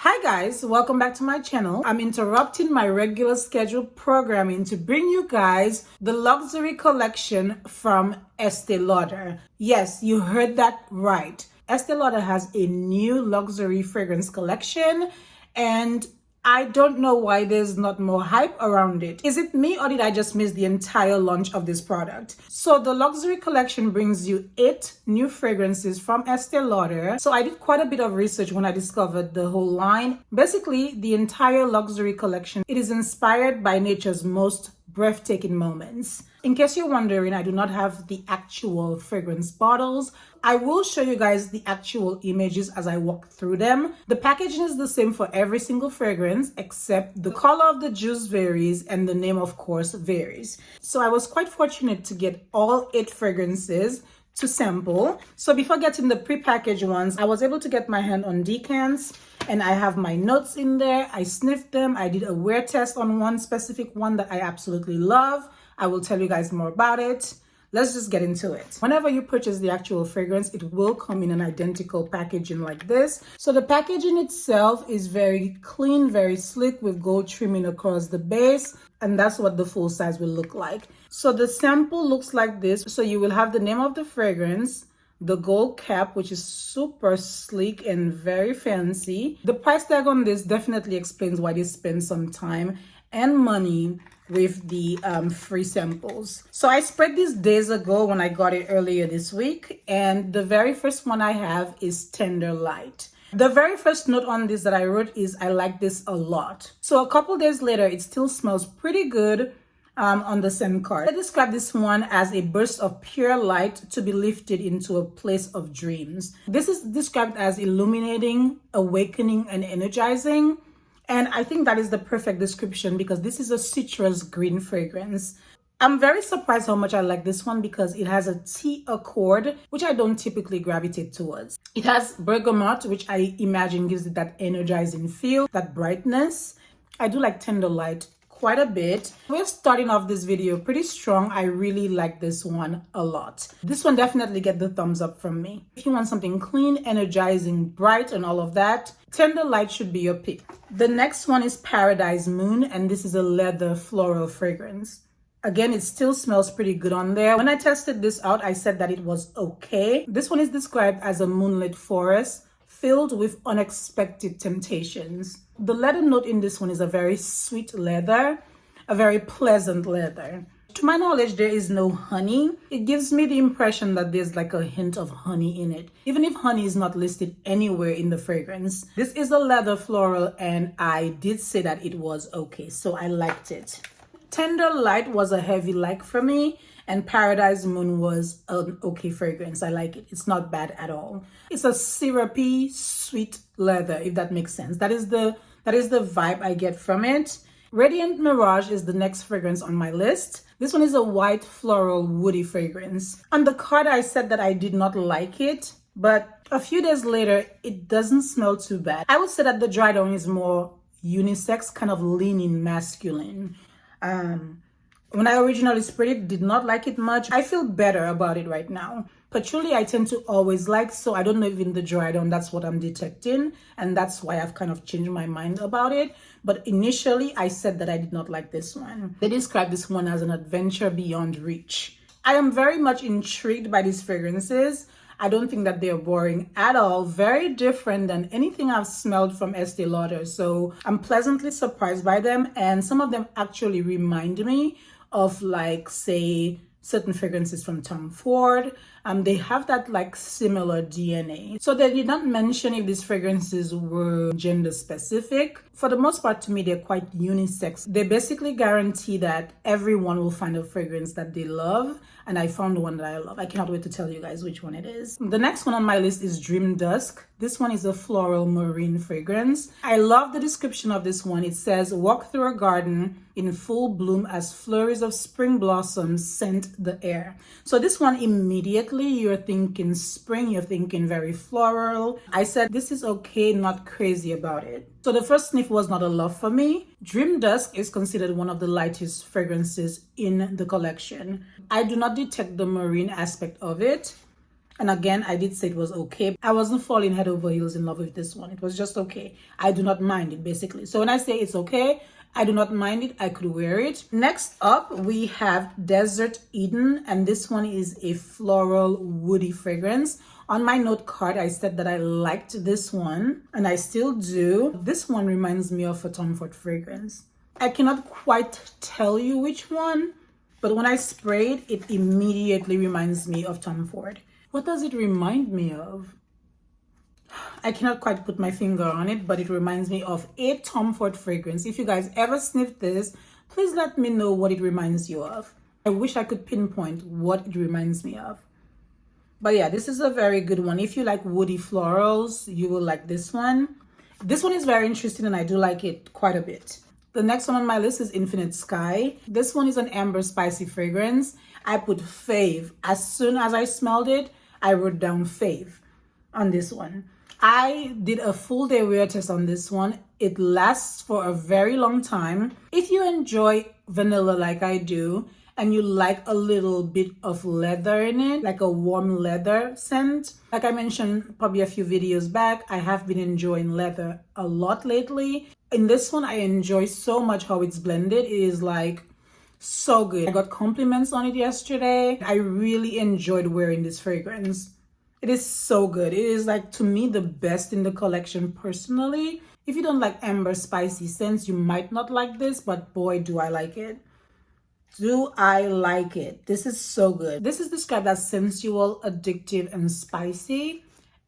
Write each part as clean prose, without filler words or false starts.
Hi guys, welcome back to my channel. I'm interrupting my regular scheduled programming to bring you guys the luxury collection from Estée Lauder. Yes, you heard that right. Estée Lauder has a new luxury fragrance collection and I don't know why there's not more hype around it. Is it me or did I just miss the entire launch of this product? So the luxury collection brings you 8 new fragrances from Estée Lauder. So I did quite a bit of research when I discovered the whole line. Basically, the entire luxury collection, it is inspired by nature's most breathtaking moments. In case you're wondering, I do not have the actual fragrance bottles. I will show you guys the actual images as I walk through them. The packaging is the same for every single fragrance, except the color of the juice varies and the name, of course, varies. So I was quite fortunate to get all 8 fragrances to sample. So before getting the prepackaged ones, I was able to get my hand on decants and I have my notes in there. I sniffed them. I did a wear test on one specific one that I absolutely love. I will tell you guys more about it. Let's just get into it. Whenever you purchase the actual fragrance, it will come in an identical packaging like this. So the packaging itself is very clean, very slick with gold trimming across the base. And that's what the full size will look like. So the sample looks like this. So you will have the name of the fragrance, the gold cap, which is super sleek and very fancy. The price tag on this definitely explains why they spend some time and money with the free samples. So I spread these days ago when I got it earlier this week, and the very first one I have is Tender Light. The very first note on this that I wrote is I like this a lot. So a couple days later, it still smells pretty good on the scent card. I describe this one as a burst of pure light to be lifted into a place of dreams. This is described as illuminating, awakening, and energizing. And I think that is the perfect description because this is a citrus green fragrance. I'm very surprised how much I like this one because it has a tea accord, which I don't typically gravitate towards. It has bergamot, which I imagine gives it that energizing feel, that brightness. I do like Tender Light quite a bit. We're starting off this video pretty strong. I really like this one a lot. This one definitely get the thumbs up from me. If you want something clean, energizing, bright, and all of that, Tender Light should be your pick. The next one is Paradise Moon, and this is a leather floral fragrance. Again, it still smells pretty good on there. When I tested this out, I said that it was okay. This one is described as a moonlit forest filled with unexpected temptations. The leather note in this one is a very sweet leather, a very pleasant leather. To my knowledge, there is no honey. It gives me the impression that there's like a hint of honey in it, even if honey is not listed anywhere in the fragrance. This is a leather floral, and I did say that it was okay, so I liked it. Tender Light was a heavy like for me, and Paradise Moon was an okay fragrance. I like it. It's not bad at all. It's a syrupy, sweet leather, if that makes sense. That is the vibe I get from it. Radiant Mirage is the next fragrance on my list. This one is a white floral woody fragrance. On the card, I said that I did not like it, but a few days later, it doesn't smell too bad. I would say that the dry down is more unisex, kind of leaning masculine. When I originally sprayed it, did not like it much. I feel better about it right now. Patchouli I tend to always like, so I don't know if in the dry down that's what I'm detecting, and that's why I've kind of changed my mind about it. But initially I said that I did not like this one. They describe this one as an adventure beyond reach. I am very much intrigued by these fragrances. I don't think that they're boring at all. Very different than anything I've smelled from Estée Lauder. So I'm pleasantly surprised by them, and some of them actually remind me of, like, say, certain fragrances from Tom Ford. They have that like similar DNA. So they did not mention if these fragrances were gender specific. For the most part, to me, they're quite unisex. They basically guarantee that everyone will find a fragrance that they love. And I found one that I love. I cannot wait to tell you guys which one it is. The next one on my list is Dream Dusk. This one is a floral marine fragrance. I love the description of this one. It says, walk through a garden in full bloom as flurries of spring blossoms scent the air. So this one, immediately you're thinking spring, you're thinking very floral. I said this is okay, not crazy about it. So the first sniff was not a love for me. Dream Dusk is considered one of the lightest fragrances in the collection. I do not detect the marine aspect of it. And again, I did say it was okay. I wasn't falling head over heels in love with this one. It was just okay. I do not mind it, basically. So when I say it's okay, I do not mind it. I could wear it. Next up, we have Desert Eden. And this one is a floral woody fragrance. On my note card, I said that I liked this one. And I still do. This one reminds me of a Tom Ford fragrance. I cannot quite tell you which one. But when I spray it, it immediately reminds me of Tom Ford. What does it remind me of? I cannot quite put my finger on it, but it reminds me of a Tom Ford fragrance. If you guys ever sniff this, please let me know what it reminds you of. I wish I could pinpoint what it reminds me of. But yeah, this is a very good one. If you like woody florals, you will like this one. This one is very interesting and I do like it quite a bit. The next one on my list is Infinite Sky. This one is an amber spicy fragrance. I put fave. As soon as I smelled it, I wrote down fave on this one. I did a full day wear test on this one. It lasts for a very long time. If you enjoy vanilla like I do, and you like a little bit of leather in it, like a warm leather scent. Like I mentioned probably a few videos back, I have been enjoying leather a lot lately. In this one, I enjoy so much how it's blended. It is like so good. I got compliments on it yesterday. I really enjoyed wearing this fragrance. It is so good. It is like, to me, the best in the collection personally. If you don't like amber spicy scents, you might not like this, but boy, do I like it. Do I like it? This is so good. This is described as sensual, addictive, and spicy.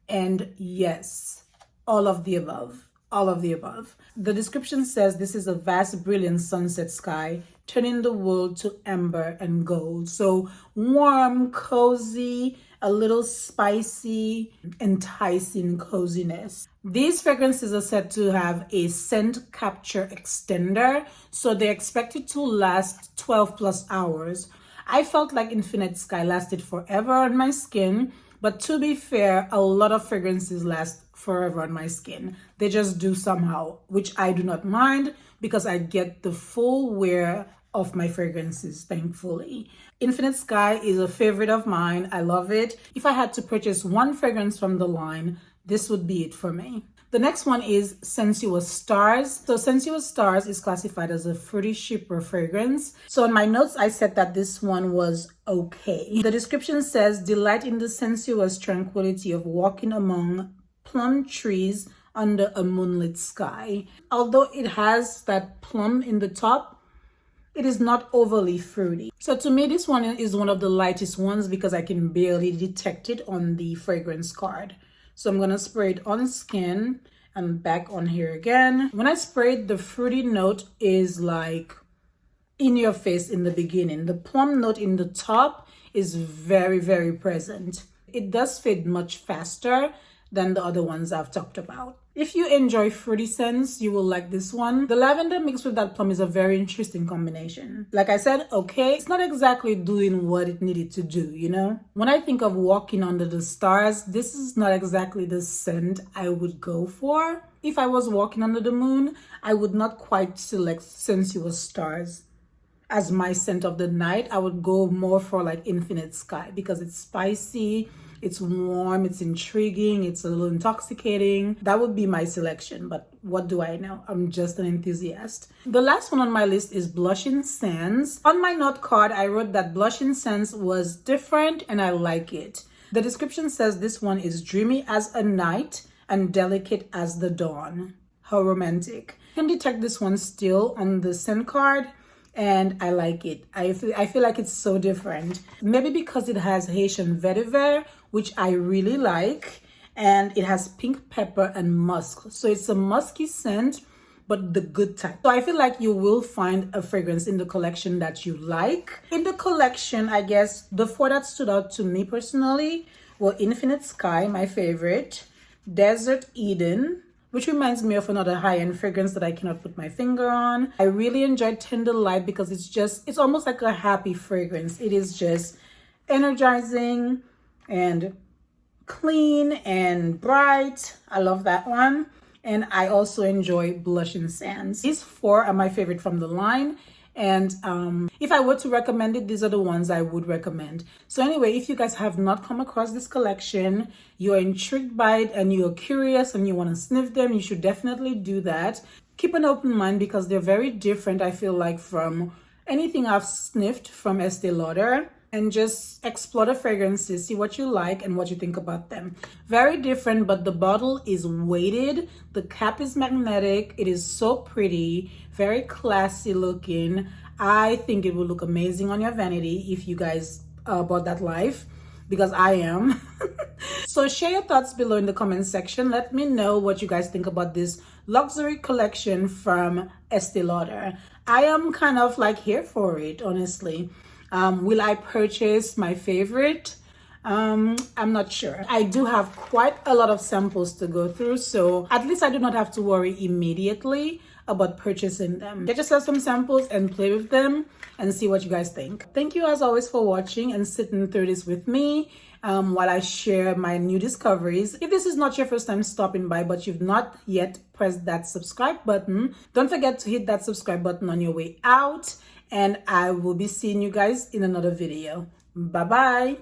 And yes, all of the above. All of the above. The description says this is a vast, brilliant sunset sky, turning the world to amber and gold. So warm, cozy, a little spicy, enticing coziness. These fragrances are said to have a scent capture extender, so they're expected to last 12 plus hours. I felt like Infinite Sky lasted forever on my skin, but to be fair, a lot of fragrances last forever on my skin. They just do somehow, which I do not mind because I get the full wear of my fragrances, thankfully. Infinite Sky is a favorite of mine. I love it. If I had to purchase one fragrance from the line, this would be it for me. The next one is Sensuous Stars. So Sensuous Stars is classified as a fruity shipper fragrance. So in my notes, I said that this one was okay. The description says, delight in the sensuous tranquility of walking among plum trees under a moonlit sky. Although it has that plum in the top, it is not overly fruity. So to me, this one is one of the lightest ones because I can barely detect it on the fragrance card. So I'm gonna spray it on skin and back on here again. When I spray it, the fruity note is like in your face in the beginning. The plum note in the top is very, very present. It does fade much faster than the other ones I've talked about. If you enjoy fruity scents, you will like this one. The lavender mixed with that plum is a very interesting combination. Like I said, okay, it's not exactly doing what it needed to do, you know? When I think of walking under the stars, this is not exactly the scent I would go for. If I was walking under the moon, I would not quite select Sensuous Stars as my scent of the night. I would go more for like Infinite Sky because it's spicy, it's warm, it's intriguing, it's a little intoxicating. That would be my selection, but what do I know? I'm just an enthusiast. The last one on my list is Blushing Sands. On my note card, I wrote that Blushing Sands was different and I like it. The description says this one is dreamy as a night and delicate as the dawn. How romantic. You can detect this one still on the scent card. And I like it. I feel like it's so different. Maybe because it has Haitian vetiver, which I really like. And it has pink pepper and musk. So it's a musky scent, but the good type. So I feel like you will find a fragrance in the collection that you like. In the collection, I guess the four that stood out to me personally were Infinite Sky, my favorite. Desert Eden, which reminds me of another high-end fragrance that I cannot put my finger on. I really enjoyed Tender Light because it's almost like a happy fragrance. It is just energizing and clean and bright. I love that one. And I also enjoy Blushing Sands. These four are my favorite from the line. And if I were to recommend it, these are the ones I would recommend. So anyway, if you guys have not come across this collection, you're intrigued by it and you're curious and you want to sniff them, you should definitely do that. Keep an open mind because they're very different, I feel like, from anything I've sniffed from Estée Lauder. And just explore the fragrances, see what you like and what you think about them. Very different, but the bottle is weighted. The cap is magnetic. It is so pretty, very classy looking. I think it will look amazing on your vanity if you guys bought that life, because I am. So share your thoughts below in the comment section. Let me know what you guys think about this luxury collection from Estée Lauder. I am kind of like here for it, honestly. Will I purchase my favorite? I'm not sure. I do have quite a lot of samples to go through, so at least I do not have to worry immediately about purchasing them. Get yourself some samples and play with them and see what you guys think. Thank you as always for watching and sitting through this with me while I share my new discoveries. If this is not your first time stopping by but you've not yet pressed that subscribe button, don't forget to hit that subscribe button on your way out. And I will be seeing you guys in another video. Bye-bye.